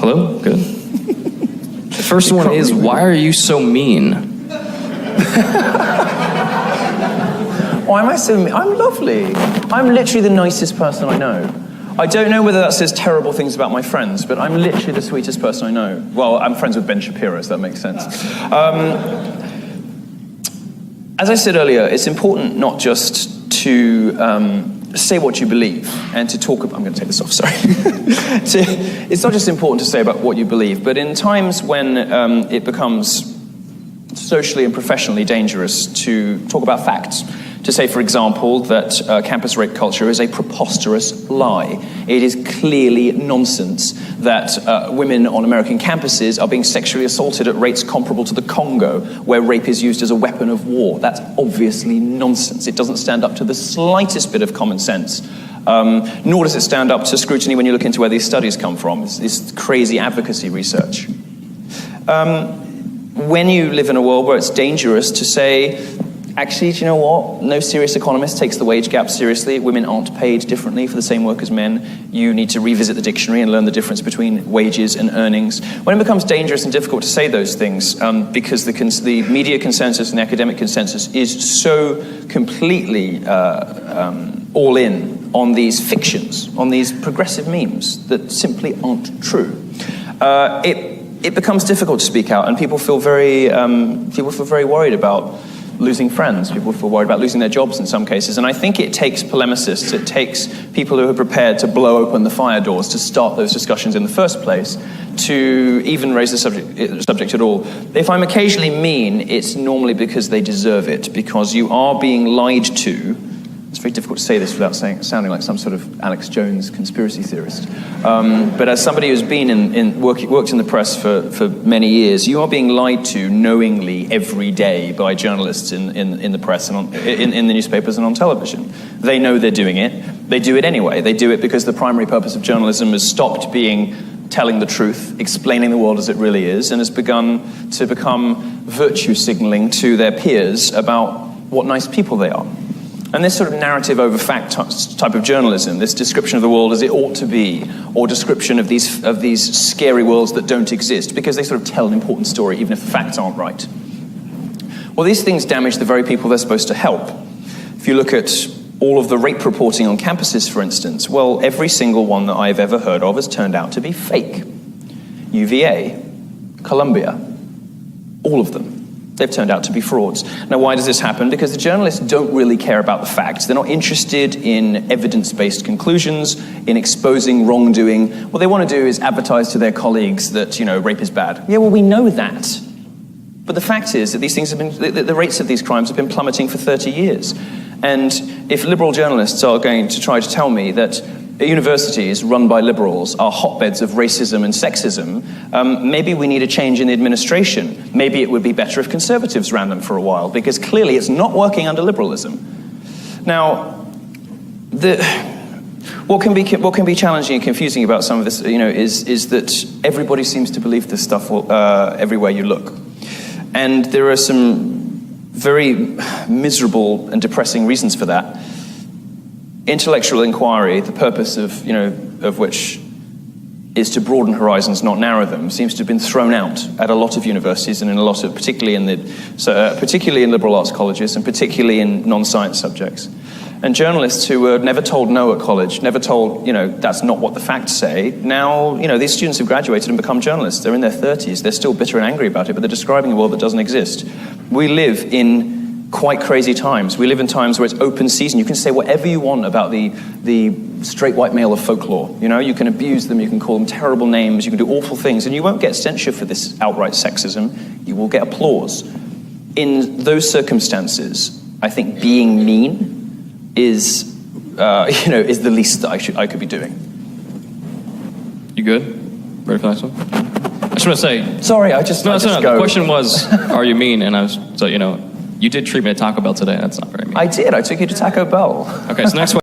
Hello? Good. The first one is, why are you so mean? Why am I so mean? I'm lovely. I'm literally the nicest person I know. I don't know whether that says terrible things about my friends, but I'm literally the sweetest person I know. Well, I'm friends with Ben Shapiro, so that makes sense. As I said earlier, it's important not just to say what you believe and to talk about... I'm going to take this off, sorry. It's not just important to say about what you believe, but in times when it becomes socially and professionally dangerous to talk about facts, to say, for example, that campus rape culture is a preposterous lie. It is clearly nonsense that women on American campuses are being sexually assaulted at rates comparable to the Congo, where rape is used as a weapon of war. That's obviously nonsense. It doesn't stand up to the slightest bit of common sense. Nor does it stand up to scrutiny when you look into where these studies come from. It's crazy advocacy research. When you live in a world where it's dangerous to say, actually, do you know what? No serious economist takes the wage gap seriously. Women aren't paid differently for the same work as men. You need to revisit the dictionary and learn the difference between wages and earnings. When it becomes dangerous and difficult to say those things, because the media consensus and the academic consensus is so completely all in on these fictions, on these progressive memes that simply aren't true, it becomes difficult to speak out, and people feel very worried about losing friends. People feel worried about losing their jobs in some cases. And I think it takes polemicists, it takes people who are prepared to blow open the fire doors to start those discussions in the first place, to even raise the subject at all. If I'm occasionally mean, it's normally because they deserve it, because you are being lied to. It's very difficult to say this without sounding like some sort of Alex Jones conspiracy theorist. But as somebody who's been worked in the press for many years, you are being lied to knowingly every day by journalists in the press and in the newspapers and on television. They know they're doing it. They do it anyway. They do it because the primary purpose of journalism has stopped being telling the truth, explaining the world as it really is, and has begun to become virtue signaling to their peers about what nice people they are. And this sort of narrative over fact type of journalism, this description of the world as it ought to be, or description of these scary worlds that don't exist, because they sort of tell an important story even if the facts aren't right. Well, these things damage the very people they're supposed to help. If you look at all of the rape reporting on campuses, for instance, well, every single one that I've ever heard of has turned out to be fake. UVA, Columbia, all of them. They've turned out to be frauds. Now, why does this happen? Because the journalists don't really care about the facts. They're not interested in evidence-based conclusions, in exposing wrongdoing. What they want to do is advertise to their colleagues that, rape is bad. Yeah, well, we know that. But the fact is that these things have been, the rates of these crimes have been plummeting for 30 years. And if liberal journalists are going to try to tell me that universities run by liberals are hotbeds of racism and sexism, maybe we need a change in the administration. Maybe it would be better if conservatives ran them for a while, because clearly it's not working under liberalism. Now, what can be challenging and confusing about some of this, is that everybody seems to believe this stuff everywhere you look. And there are some very miserable and depressing reasons for that. Intellectual inquiry, the purpose of which is to broaden horizons, not narrow them, seems to have been thrown out at a lot of universities and in a lot of, particularly in liberal arts colleges and particularly in non-science subjects. And journalists who were never told no at college, never told, that's not what the facts say, now, these students have graduated and become journalists. They're in their 30s. They're still bitter and angry about it, but they're describing a world that doesn't exist. We live in quite crazy times. We live in times where it's open season. You can say whatever you want about the straight white male of folklore. You can abuse them, you can call them terrible names, you can do awful things, and you won't get censure for this outright sexism. You will get applause. In those circumstances, I think being mean is the least that I could be doing. You good? Ready for the next one? I just want to say... Sorry, I just go. The question was, are you mean? And I was, you did treat me to Taco Bell today. That's not very mean. I did. I took you to Taco Bell. Okay, so next one.